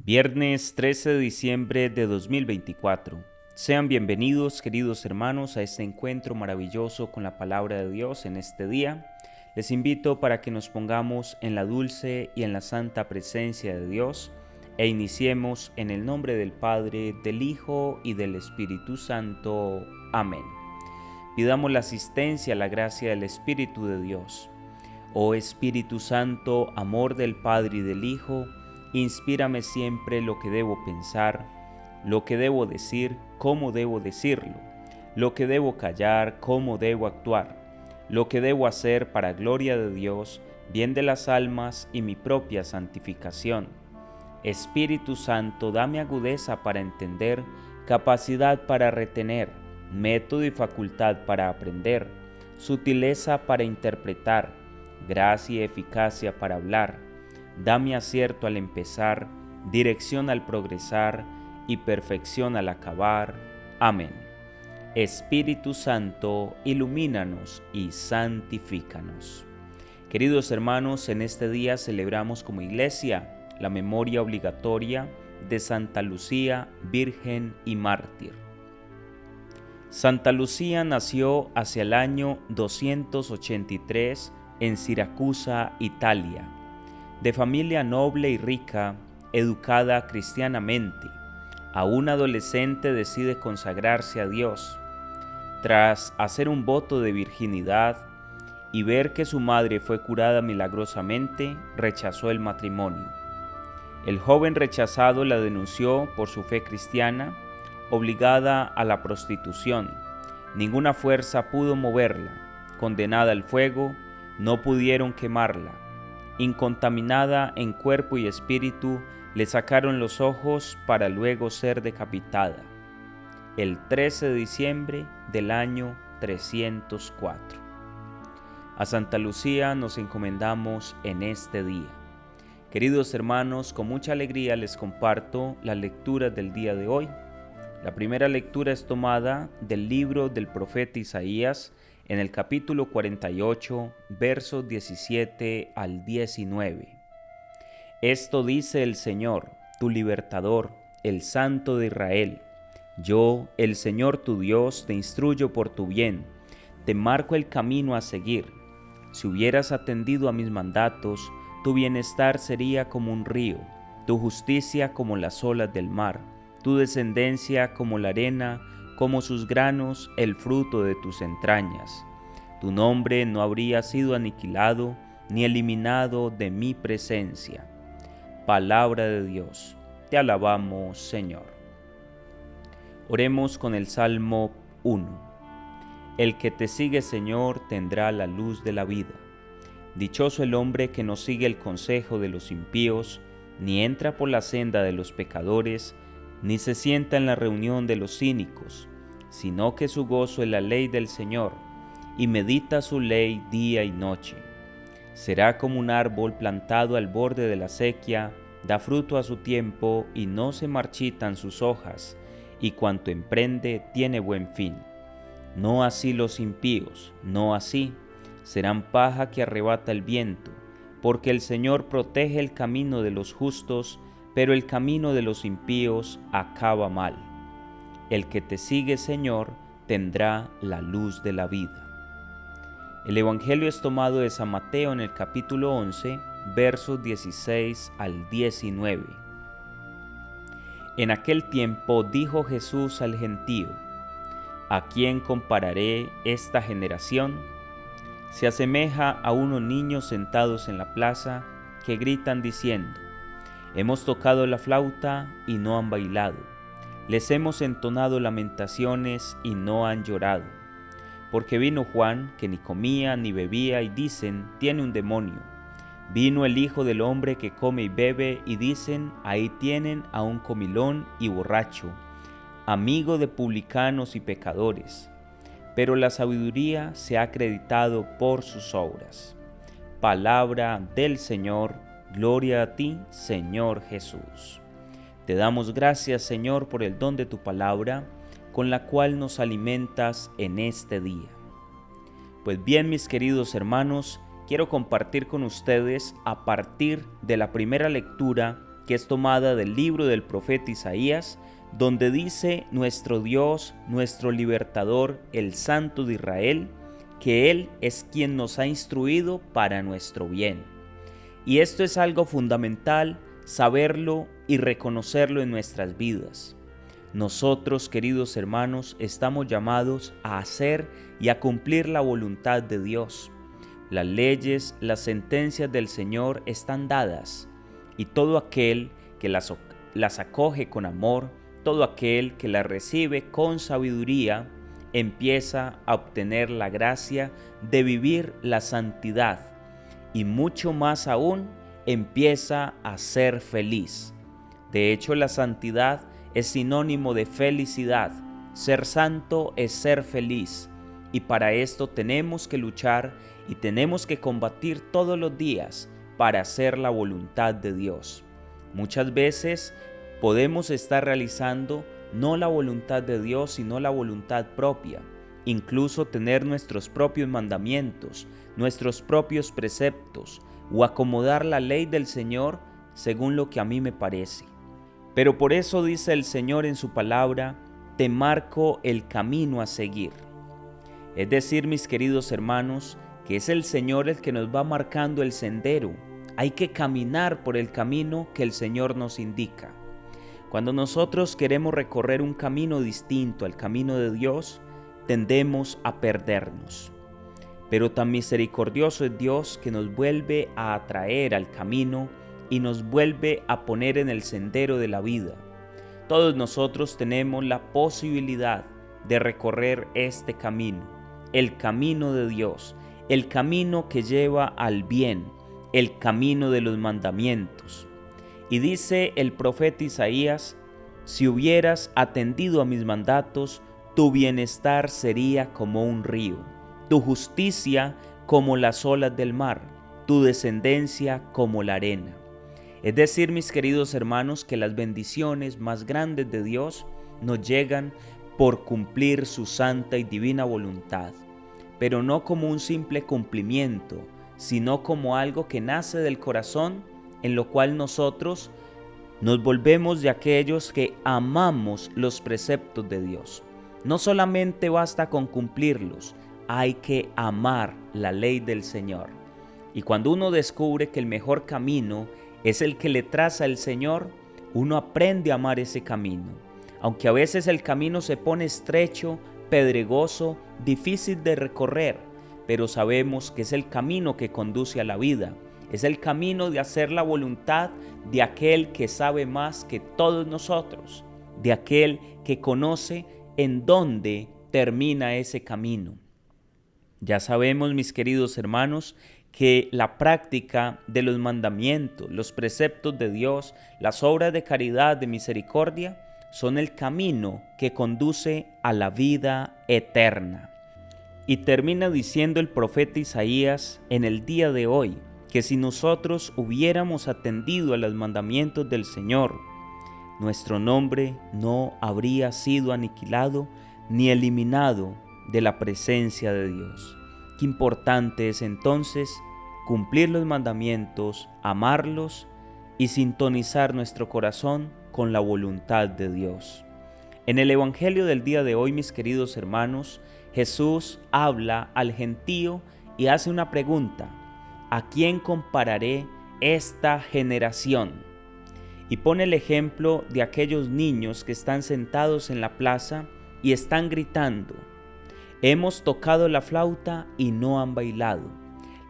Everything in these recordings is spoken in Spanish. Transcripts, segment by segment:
Viernes 13 de diciembre de 2024. Sean bienvenidos, queridos hermanos, a este encuentro maravilloso con la palabra de Dios en este día. Les invito para que nos pongamos en la dulce y en la santa presencia de Dios e iniciemos en el nombre del Padre, del Hijo y del Espíritu Santo. Amén. Pidamos la asistencia, la gracia del Espíritu de Dios. Oh Espíritu Santo, amor del Padre y del Hijo, inspírame siempre lo que debo pensar, lo que debo decir, cómo debo decirlo, lo que debo callar, cómo debo actuar, lo que debo hacer para gloria de Dios, bien de las almas y mi propia santificación. Espíritu Santo, dame agudeza para entender, capacidad para retener, método y facultad para aprender, sutileza para interpretar, gracia y eficacia para hablar. Dame acierto al empezar, dirección al progresar y perfección al acabar. Amén. Espíritu Santo, ilumínanos y santifícanos. Queridos hermanos, en este día celebramos como iglesia la memoria obligatoria de Santa Lucía, Virgen y Mártir. Santa Lucía nació hacia el año 283 en Siracusa, Italia. De familia noble y rica, educada cristianamente, aún adolescente decide consagrarse a Dios. Tras hacer un voto de virginidad y ver que su madre fue curada milagrosamente, rechazó el matrimonio. El joven rechazado la denunció por su fe cristiana, obligada a la prostitución. Ninguna fuerza pudo moverla. Condenada al fuego, no pudieron quemarla. Incontaminada en cuerpo y espíritu, le sacaron los ojos para luego ser decapitada. El 13 de diciembre del año 304. A Santa Lucía nos encomendamos en este día. Queridos hermanos, con mucha alegría les comparto la lectura del día de hoy. La primera lectura es tomada del libro del profeta Isaías, en el capítulo 48, versos 17 al 19. Esto dice el Señor, tu libertador, el Santo de Israel. Yo, el Señor tu Dios, te instruyo por tu bien, te marco el camino a seguir. Si hubieras atendido a mis mandatos, tu bienestar sería como un río, tu justicia como las olas del mar, tu descendencia como la arena, como sus granos, el fruto de tus entrañas. Tu nombre no habría sido aniquilado ni eliminado de mi presencia. Palabra de Dios, te alabamos, Señor. Oremos con el Salmo 1. El que te sigue, Señor, tendrá la luz de la vida. Dichoso el hombre que no sigue el consejo de los impíos, ni entra por la senda de los pecadores, ni se sienta en la reunión de los cínicos, sino que su gozo es la ley del Señor, y medita su ley día y noche. Será como un árbol plantado al borde de la acequia, da fruto a su tiempo y no se marchitan sus hojas, y cuanto emprende tiene buen fin. No así los impíos, no así, serán paja que arrebata el viento, porque el Señor protege el camino de los justos, pero el camino de los impíos acaba mal. El que te sigue, Señor, tendrá la luz de la vida. El Evangelio es tomado de San Mateo en el capítulo 11, versos 16 al 19. En aquel tiempo dijo Jesús al gentío: ¿A quién compararé esta generación? Se asemeja a unos niños sentados en la plaza que gritan diciendo: Hemos tocado la flauta y no han bailado. Les hemos entonado lamentaciones y no han llorado. Porque vino Juan, que ni comía ni bebía, y dicen, tiene un demonio. Vino el Hijo del Hombre, que come y bebe, y dicen, ahí tienen a un comilón y borracho, amigo de publicanos y pecadores. Pero la sabiduría se ha acreditado por sus obras. Palabra del Señor. Gloria a ti, Señor Jesús. Te damos gracias, Señor, por el don de tu palabra, con la cual nos alimentas en este día. Pues bien, mis queridos hermanos, quiero compartir con ustedes a partir de la primera lectura que es tomada del libro del profeta Isaías, donde dice nuestro Dios, nuestro libertador, el Santo de Israel, que Él es quien nos ha instruido para nuestro bien. Y esto es algo fundamental, saberlo y reconocerlo en nuestras vidas. Nosotros, queridos hermanos, estamos llamados a hacer y a cumplir la voluntad de Dios. Las leyes, las sentencias del Señor están dadas, y todo aquel que las acoge con amor, todo aquel que las recibe con sabiduría, empieza a obtener la gracia de vivir la santidad, y mucho más aún, empieza a ser feliz. De hecho, la santidad es sinónimo de felicidad. Ser santo es ser feliz, y para esto tenemos que luchar y tenemos que combatir todos los días para hacer la voluntad de Dios. Muchas veces podemos estar realizando no la voluntad de Dios, sino la voluntad propia, incluso tener nuestros propios mandamientos, nuestros propios preceptos, o acomodar la ley del Señor según lo que a mí me parece. Pero por eso dice el Señor en su palabra, te marco el camino a seguir. Es decir, mis queridos hermanos, que es el Señor el que nos va marcando el sendero. Hay que caminar por el camino que el Señor nos indica. Cuando nosotros queremos recorrer un camino distinto al camino de Dios, tendemos a perdernos. Pero tan misericordioso es Dios que nos vuelve a atraer al camino y nos vuelve a poner en el sendero de la vida. Todos nosotros tenemos la posibilidad de recorrer este camino, el camino de Dios, el camino que lleva al bien, el camino de los mandamientos. Y dice el profeta Isaías, si hubieras atendido a mis mandatos, tu bienestar sería como un río, tu justicia como las olas del mar, tu descendencia como la arena. Es decir, mis queridos hermanos, que las bendiciones más grandes de Dios nos llegan por cumplir su santa y divina voluntad, pero no como un simple cumplimiento, sino como algo que nace del corazón, en lo cual nosotros nos volvemos de aquellos que amamos los preceptos de Dios. No solamente basta con cumplirlos, hay que amar la ley del Señor. Y cuando uno descubre que el mejor camino es el que le traza el Señor, uno aprende a amar ese camino. Aunque a veces el camino se pone estrecho, pedregoso, difícil de recorrer, pero sabemos que es el camino que conduce a la vida. Es el camino de hacer la voluntad de aquel que sabe más que todos nosotros, de aquel que conoce en dónde termina ese camino. Ya sabemos, mis queridos hermanos, que la práctica de los mandamientos, los preceptos de Dios, las obras de caridad, de misericordia, son el camino que conduce a la vida eterna. Y termina diciendo el profeta Isaías en el día de hoy, que si nosotros hubiéramos atendido a los mandamientos del Señor, nuestro nombre no habría sido aniquilado ni eliminado de la presencia de Dios. Qué importante es entonces cumplir los mandamientos, amarlos y sintonizar nuestro corazón con la voluntad de Dios. En el Evangelio del día de hoy, mis queridos hermanos, Jesús habla al gentío y hace una pregunta: ¿a quién compararé esta generación? Y pone el ejemplo de aquellos niños que están sentados en la plaza y están gritando: hemos tocado la flauta y no han bailado,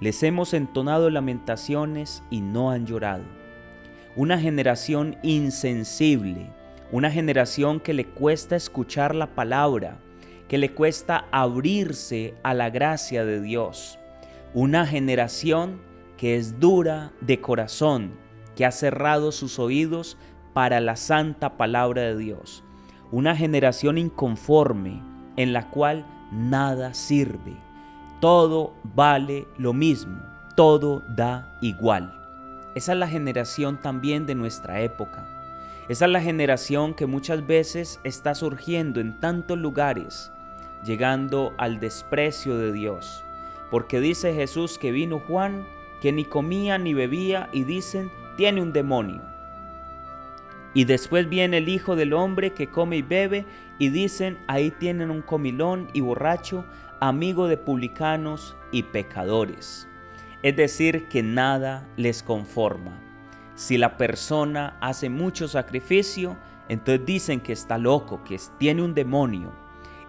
les hemos entonado lamentaciones y no han llorado. Una generación insensible, una generación que le cuesta escuchar la palabra, que le cuesta abrirse a la gracia de Dios. Una generación que es dura de corazón, que ha cerrado sus oídos para la santa palabra de Dios. Una generación inconforme en la cual nada sirve. Todo vale lo mismo, todo da igual. Esa es la generación también de nuestra época. Esa es la generación que muchas veces está surgiendo en tantos lugares, llegando al desprecio de Dios. Porque dice Jesús que vino Juan, que ni comía ni bebía, y dicen, tiene un demonio. Y después viene el Hijo del Hombre que come y bebe y dicen, ahí tienen un comilón y borracho, amigo de publicanos y pecadores. Es decir, que nada les conforma. Si la persona hace mucho sacrificio, entonces dicen que está loco, que tiene un demonio.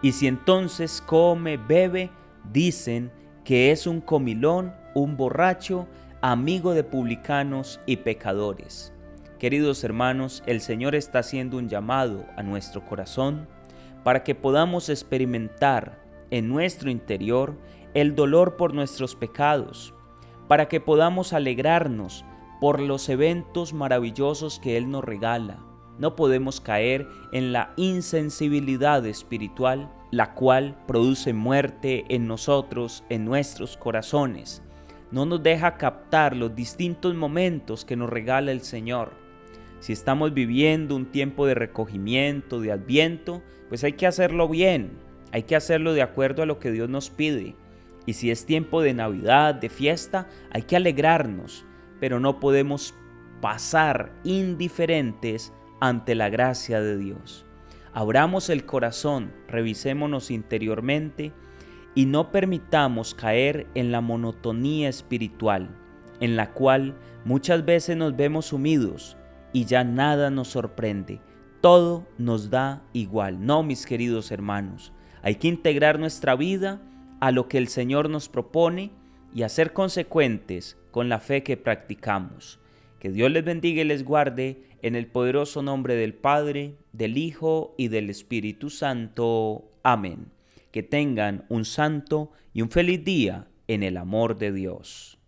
Y si entonces come, bebe, dicen que es un comilón, un borracho, amigo de publicanos y pecadores. Queridos hermanos, el Señor está haciendo un llamado a nuestro corazón para que podamos experimentar en nuestro interior el dolor por nuestros pecados, para que podamos alegrarnos por los eventos maravillosos que Él nos regala. No podemos caer en la insensibilidad espiritual, la cual produce muerte en nosotros, en nuestros corazones. No nos deja captar los distintos momentos que nos regala el Señor. Si estamos viviendo un tiempo de recogimiento, de adviento, pues hay que hacerlo bien, hay que hacerlo de acuerdo a lo que Dios nos pide. Y si es tiempo de Navidad, de fiesta, hay que alegrarnos, pero no podemos pasar indiferentes ante la gracia de Dios. Abramos el corazón, revisémonos interiormente y no permitamos caer en la monotonía espiritual, en la cual muchas veces nos vemos sumidos y ya nada nos sorprende, todo nos da igual. No, mis queridos hermanos, hay que integrar nuestra vida a lo que el Señor nos propone y a ser consecuentes con la fe que practicamos. Que Dios les bendiga y les guarde en el poderoso nombre del Padre, del Hijo y del Espíritu Santo. Amén. Que tengan un santo y un feliz día en el amor de Dios.